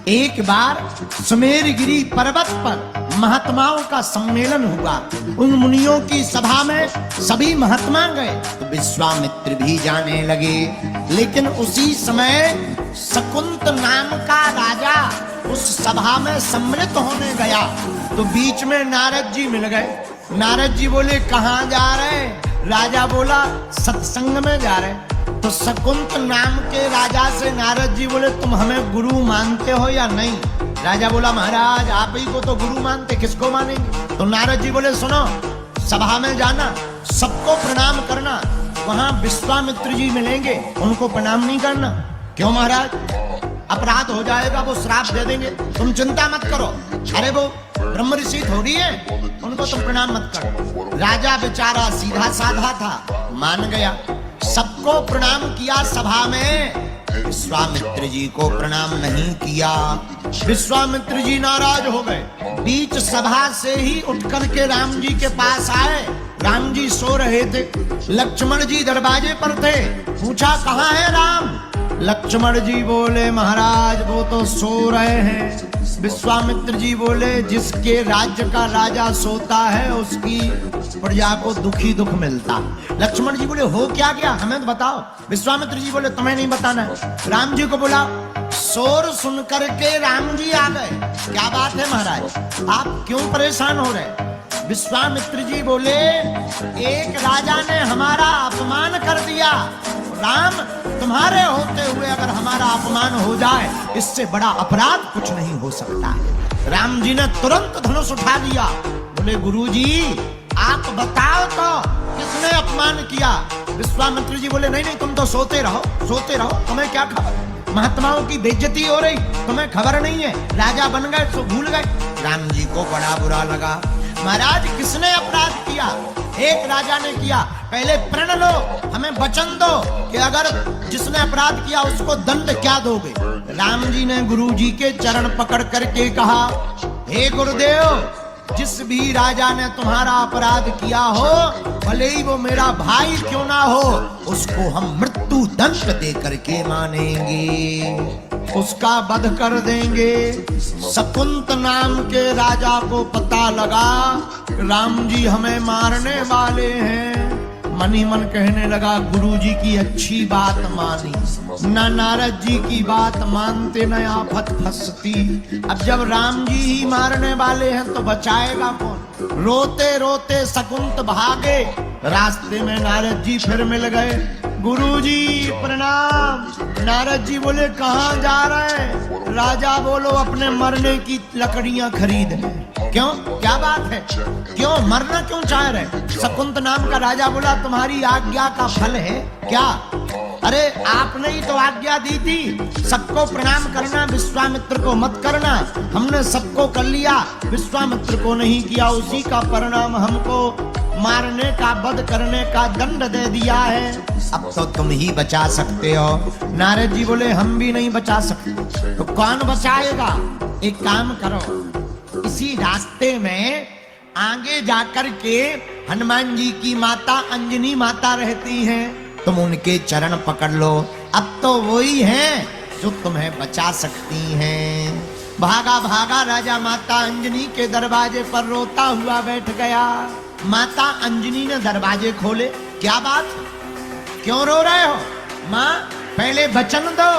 एक बार सुमेरगिरी पर्वत पर महात्माओं का सम्मेलन हुआ। उन मुनियों की सभा में सभी महात्मा गए तो विश्वामित्र भी जाने लगे। लेकिन उसी समय शकुंत नाम का राजा उस सभा में सम्मिलित होने गया तो बीच में नारद जी मिल गए। नारद जी बोले कहाँ जा रहे? राजा बोला सत्संग में जा रहे। तो शकुंत नाम के राजा से नारद जी बोले तुम हमें गुरु मानते हो या नहीं? राजा बोला महाराज आप ही को तो गुरु मानते, किसको मानेंगे? तो नारद जी बोले सुनो, सभा में जाना, सबको प्रणाम करना, वहां विश्वामित्र जी मिलेंगे, उनको प्रणाम नहीं करना। क्यों महाराज? अपराध हो जाएगा, वो श्राप दे देंगे। तुम चिंता मत करो, अरे वो ब्रह्म ऋषि थोड़ी है, उनको तुम प्रणाम मत करो। राजा बेचारा सीधा साधा था, मान गया, सबको प्रणाम किया। सभा में विश्वामित्र जी को प्रणाम नहीं किया। विश्वामित्र जी नाराज हो गए। बीच सभा से ही उठ करके राम जी के पास आए। राम जी सो रहे थे, लक्ष्मण जी दरवाजे पर थे। पूछा कहाँ है राम? लक्ष्मण जी बोले महाराज वो तो सो रहे हैं। विश्वामित्र जी बोले जिसके राज्य का राजा सोता है उसकी प्रजा को दुखी दुख मिलता। लक्ष्मण जी बोले हो क्या गया, हमें तो बताओ। विश्वामित्र जी बोले तुम्हें नहीं बताना है। राम जी को बोला। शोर सुन करके राम जी आ गए। क्या बात है महाराज, आप क्यों परेशान हो रहे? विश्वामित्र जी बोले एक राजा ने हमारा अपमान कर दिया। राम तुम्हारे होते हुए अगर हमारा अपमान हो जाए इससे बड़ा अपराध कुछ नहीं हो सकता है। राम जी ने तुरंत धनुष उठा दिया। बोले गुरुजी आप बताओ तो किसने अपमान किया? विश्वामित्र जी बोले नहीं नहीं तुम तो सोते रहो, तुम्हें क्या खबर? महात्माओं की बेइज्जती हो रही, तुम्हें खबर नहीं है? राजा बन गए तो भूल गए। राम जी को बड़ा बुरा लगा। महाराज किसने अपराध किया? एक राजा ने किया। पहले प्रण लो, हमें वचन दो कि अगर जिसने अपराध किया उसको दंड क्या दोगे? राम जी ने गुरु जी के चरण पकड़ करके कहा हे गुरुदेव, जिस भी राजा ने तुम्हारा अपराध किया हो, भले ही वो मेरा भाई क्यों ना हो, उसको हम मृत्यु दंड दे करके मानेंगे, उसका वध कर देंगे। शकुंत नाम के राजा को पता लगा राम जी हमें मारने वाले हैं। मन ही मन कहने लगा गुरु जी की अच्छी बात मानी, न नारद जी की बात मानते न आफत फंसती। अब जब राम जी ही मारने वाले हैं तो बचाएगा कौन? रोते रोते शकुंत भागे। रास्ते में नारद जी फिर मिल गए। गुरुजी प्रणाम। नारद जी बोले कहाँ जा रहे? राजा बोलो अपने मरने की लकड़ियां खरीदने। क्यों, क्या बात है? क्यों मरना क्यों चाह रहे? शकुंत नाम का राजा बोला तुम्हारी आज्ञा का फल है क्या? अरे आपने ही तो आज्ञा दी थी सबको प्रणाम करना, विश्वामित्र को मत करना। हमने सबको कर लिया, विश्वामित्र को नहीं किया, उसी का परिणाम हमको मारने का, वध करने का दंड दे दिया है। अब तो तुम ही बचा सकते हो। नारद जी बोले हम भी नहीं बचा सकते। तो कौन बचाएगा? एक काम करो, इसी रास्ते में आगे जाकर के हनुमान जी की माता अंजनी माता रहती हैं, तुम उनके चरण पकड़ लो। अब तो वही हैं जो तुम्हें बचा सकती हैं। भागा भागा राजा माता अंजनी के दरवाजे पर रोता हुआ बैठ गया। माता अंजनी ने दरवाजे खोले। क्या बात, क्यों रो रहे हो? माँ पहले वचन दो,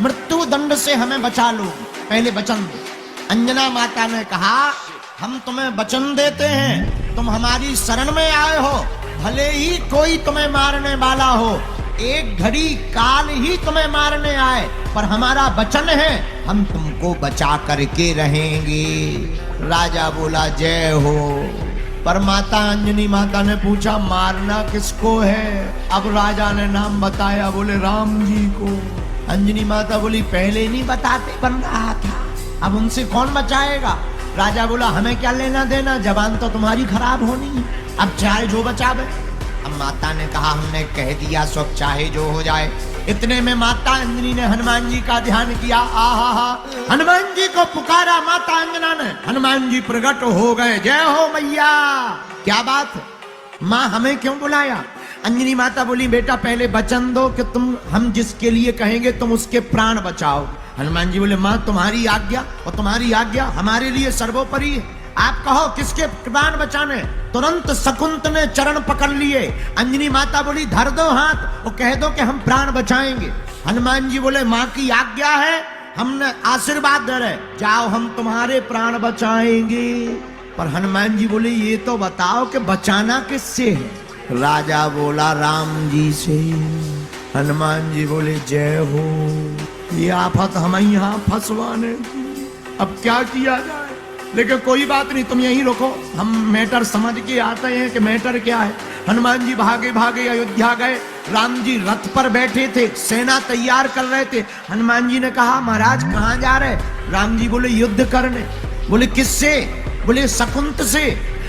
मृत्यु दंड से हमें बचा लो, पहले वचन दो। अंजना माता ने कहा हम तुम्हें वचन देते हैं, तुम हमारी शरण में आए हो, भले ही कोई तुम्हें मारने वाला हो, एक घड़ी काल ही तुम्हें मारने आए, पर हमारा वचन है हम तुमको बचा करके रहेंगे। राजा बोला जय हो। पर माता अंजनी माता ने पूछा मारना किसको है? अब राजा ने नाम बताया, बोले राम जी को। अंजनी माता बोली पहले नहीं बताते बन रहा था, अब उनसे कौन बचाएगा? राजा बोला हमें क्या लेना देना, जबान तो तुम्हारी खराब होनी है, अब चाहे जो बचावे। अब माता ने कहा हमने कह दिया, सब चाहे जो हो जाए। इतने में माता अंजनी ने हनुमान जी का ध्यान किया। आहा, हनुमान जी को पुकारा माता अंजना ने, हनुमान जी प्रकट हो गए। जय हो मैया। क्या बात है माँ, हमें क्यों बुलाया? अंजनी माता बोली बेटा पहले वचन दो कि तुम हम जिसके लिए कहेंगे तुम उसके प्राण बचाओ। हनुमान जी बोले माँ तुम्हारी आज्ञा और तुम्हारी आज्ञा हमारे लिए सर्वोपरि है। आप कहो किसके प्राण बचाने। तुरंत शकुंत ने चरण पकड़ लिए। अंजनी माता बोली धर दो हाथ और कह दो कि हम प्राण बचाएंगे। हनुमान जी बोले माँ की आज्ञा है, हमने आशीर्वाद दे रहे, जाओ हम तुम्हारे प्राण बचाएंगे। पर हनुमान जी बोले ये तो बताओ कि बचाना किससे है। राजा बोला राम जी से। हनुमान जी बोले जय हो, ये आफत हमें यहाँ फंसवाने की, अब क्या किया जाए। लेकिन कोई बात नहीं, तुम यहीं रुको, हम मैटर समझ के आते हैं कि मैटर क्या है। हनुमान जी भागे भागे अयोध्या गए। राम जी रथ पर बैठे थे, सेना तैयार कर रहे थे। हनुमान जी ने कहा महाराज कहाँ जा रहे। राम जी बोले युद्ध करने। बोले किससे। बोले शकुंत से।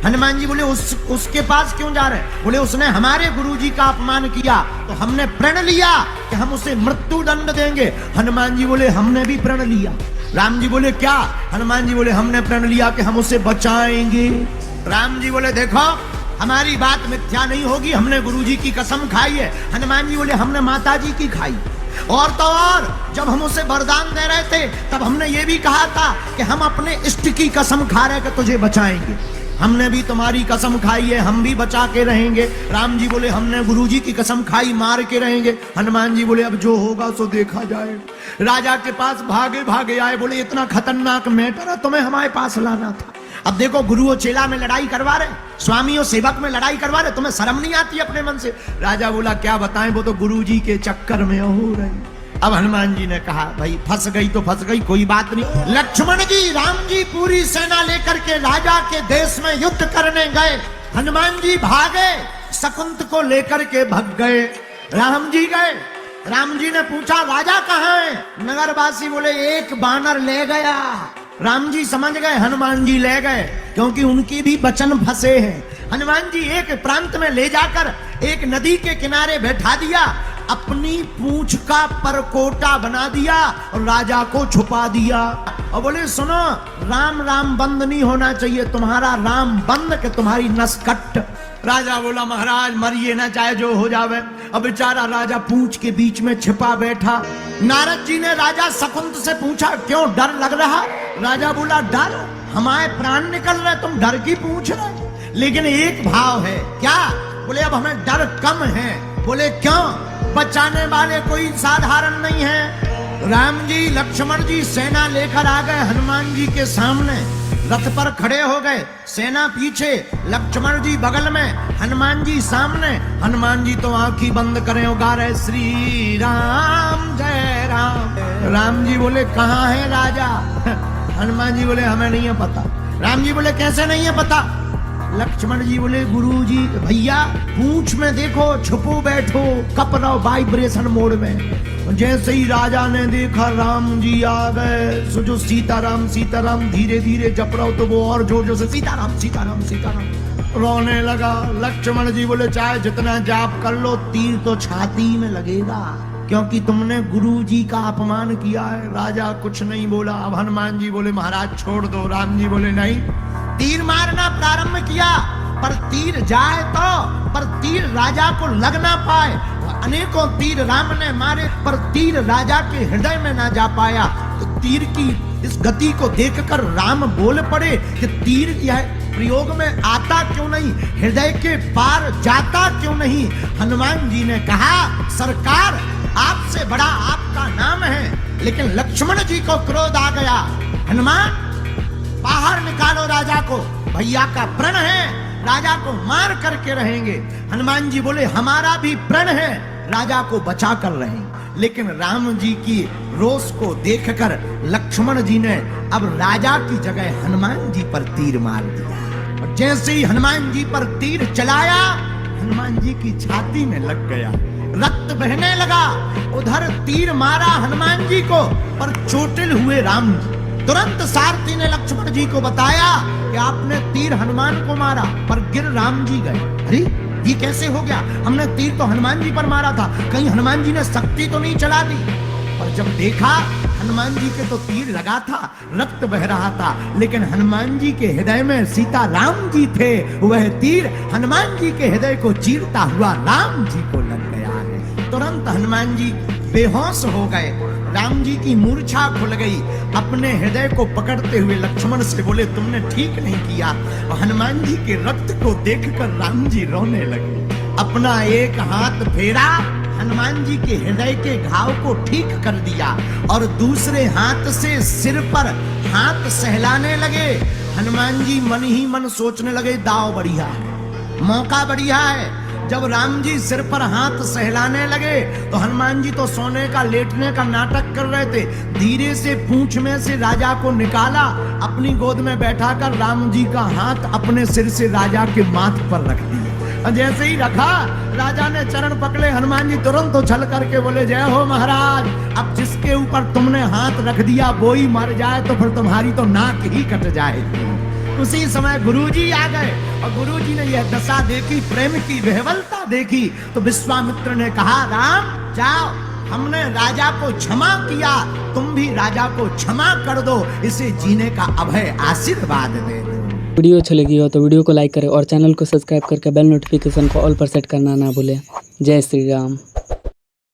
हनुमान जी बोले उसके पास क्यों जा रहे। बोले उसने हमारे गुरुजी का अपमान किया तो हमने प्रण लिया कि हम उसे मृत्यु दंड देंगे। हनुमान जी बोले हमने भी प्रण लिया। राम जी बोले क्या। हनुमान जी बोले हमने प्रण लिया कि हम उसे बचाएंगे। राम जी बोले देखो हमारी बात मिथ्या नहीं होगी, हमने गुरुजी की कसम खाई है। हनुमान जी बोले हमने माता जी की खाई। और तो और जब हम उसे वरदान दे रहे थे तब हमने ये भी कहा था कि हम अपने इष्ट की कसम खा रहे कि तुझे बचाएंगे। हमने भी तुम्हारी कसम खाई है, हम भी बचा के रहेंगे। राम जी बोले हमने गुरुजी की कसम खाई, मार के रहेंगे। हनुमान जी बोले अब जो होगा सो देखा जाए। राजा के पास भागे भागे आए। बोले इतना खतरनाक मैटर है, तुम्हें हमारे पास लाना था। अब देखो गुरु और चेला में लड़ाई करवा रहे, स्वामी और सेवक में लड़ाई करवा रहे, तुम्हें शर्म नहीं आती अपने मन से। राजा बोला क्या बताएं, वो तो गुरुजी के चक्कर में हो रही। अब हनुमान जी ने कहा भाई फंस गई तो फंस गई, कोई बात नहीं। लक्ष्मण जी राम जी पूरी सेना लेकर के राजा के देश में युद्ध करने गए। हनुमान जी भागे, शकुंत को लेकर के भग गए। राम जी गए। राम जी ने पूछा राजा कहाँ है। नगरवासी बोले एक बानर ले गया। राम जी समझ गए हनुमान जी ले गए, क्योंकि उनकी भी वचन फंसे हैं। हनुमान जी एक प्रांत में ले जाकर एक नदी के किनारे बैठा दिया, अपनी पूंछ का परकोटा बना दिया और राजा को छुपा दिया और बोले सुनो राम राम बंद नहीं होना चाहिए, तुम्हारा राम बंद के तुम्हारी नस कट। राजा बोला महाराज मरिए ना, चाहे जो हो जावे। अब बेचारा राजा पूंछ के बीच में छिपा बैठा। नारद जी ने राजा शकुंत से पूछा क्यों डर लग रहा। राजा बोला डर, हमारे प्राण निकल रहे, तुम डर की पूछ रहे। लेकिन एक भाव है क्या। बोले अब हमें डर कम है। बोले क्यों। बचाने वाले कोई साधारण नहीं है। राम जी लक्ष्मण जी सेना लेकर आ गए हनुमान जी के सामने। रथ पर खड़े हो गए, सेना पीछे, लक्ष्मण जी बगल में, हनुमान जी सामने। हनुमान जी तो आंखी बंद करें उगा रहे श्री राम जय राम। राम जी बोले कहाँ है राजा। हनुमान जी बोले हमें नहीं है पता। राम जी बोले कैसे नहीं है पता। लक्ष्मण जी बोले गुरुजी भैया पूंछ में देखो, छुपो बैठो, कप रहो वाइब्रेशन मोड में। जैसे ही राजा ने देखा राम जी आ गए, सो जो सीताराम सीताराम धीरे धीरे जप रहा हो तो वो और जोर जोर से सीताराम सीताराम सीताराम रोने लगा। लक्ष्मण जी बोले चाहे जितना जाप कर लो तीर तो छाती में लगेगा, क्योंकि तुमने गुरु जी का अपमान किया है। राजा कुछ नहीं बोला। अब हनुमान जी बोले महाराज छोड़ दो। राम जी बोले नहीं। तीर मारना प्रारंभ किया, पर तीर जाए तो, पर तीर राजा को लग ना पाए। अनेकों तीर राम ने मारे, पर तीर राजा के हृदय में ना जा पाया। तो तीर की इस गति को देखकर राम बोल पड़े कि तीर यह प्रयोग में आता क्यों नहीं, हृदय के पार जाता क्यों नहीं। हनुमान जी ने कहा सरकार आपसे बड़ा आपका नाम है। लेकिन लक्ष्मण जी को क्रोध आ गया। हनुमान बाहर निकालो राजा को, भैया का प्रण है, राजा को मार करके रहेंगे। हनुमान जी बोले हमारा भी प्रण है, राजा को बचा कर रहेंगे। लेकिन राम जी की रोष को देखकर लक्ष्मण जी ने अब राजा की जगह हनुमान जी पर तीर मार दिया। और जैसे ही हनुमान जी पर तीर चलाया, हनुमान जी की छाती में लग गया, रक्त बहने लगा। उधर तीर मारा हनुमान जी को, पर चोटिल हुए राम जी। तुरंत सारथी ने लक्ष्मण जी को बताया कि आपने तीर हनुमान को मारा, पर गिर राम जी गए। अरे ये कैसे हो गया, हमने तीर तो हनुमान जी पर मारा था, कहीं हनुमान जी ने शक्ति तो नहीं चला दी। और जब देखा हनुमान जी के तो तीर लगा था, रक्त बह रहा था, लेकिन हनुमान जी के हृदय में सीता राम जी थे। वह तीर हनुमान जी के हृदय को चीरता हुआ राम जी को लग गया है। तुरंत हनुमान जी बेहोश हो गए। राम जी की मूर्छा खुल गई। अपने हृदय को पकड़ते हुए लक्ष्मण से बोले तुमने ठीक नहीं किया। और हनुमान जी के रक्त को देखकर राम जी रोने लगे। अपना एक हाथ फेरा, हनुमान जी के हृदय के घाव को ठीक कर दिया और दूसरे हाथ से सिर पर हाथ सहलाने लगे। हनुमान जी मन ही मन सोचने लगे दाव बढ़िया है, मौका बढ़िया है। जब राम जी सिर पर हाथ सहलाने लगे तो हनुमान जी तो सोने का लेटने का नाटक कर रहे थे। धीरे से पूंछ में से राजा को निकाला, अपनी गोद में बैठाकर राम जी का हाथ अपने सिर से राजा के माथ पर रख दिया। जैसे ही रखा, राजा ने चरण पकड़े। हनुमान जी तुरंत उछल करके बोले जय हो महाराज, अब जिसके ऊपर तुमने हाथ रख दिया वो ही मर जाए तो फिर तुम्हारी तो नाक ही कट जाएगी। उसी समय गुरुजी आ गए और गुरुजी ने यह दशा देखी, प्रेम की विह्वलता देखी, तो विश्वामित्र ने कहा राम जाओ, हमने राजा को क्षमा किया, तुम भी राजा को क्षमा कर दो, इसे जीने का अभय आशीर्वाद दे दो। वीडियो अच्छी लगी हो तो वीडियो को लाइक करें और चैनल को सब्सक्राइब करके बेल नोटिफिकेशन को ऑल पर सेट करना ना भूलें। जय श्री राम।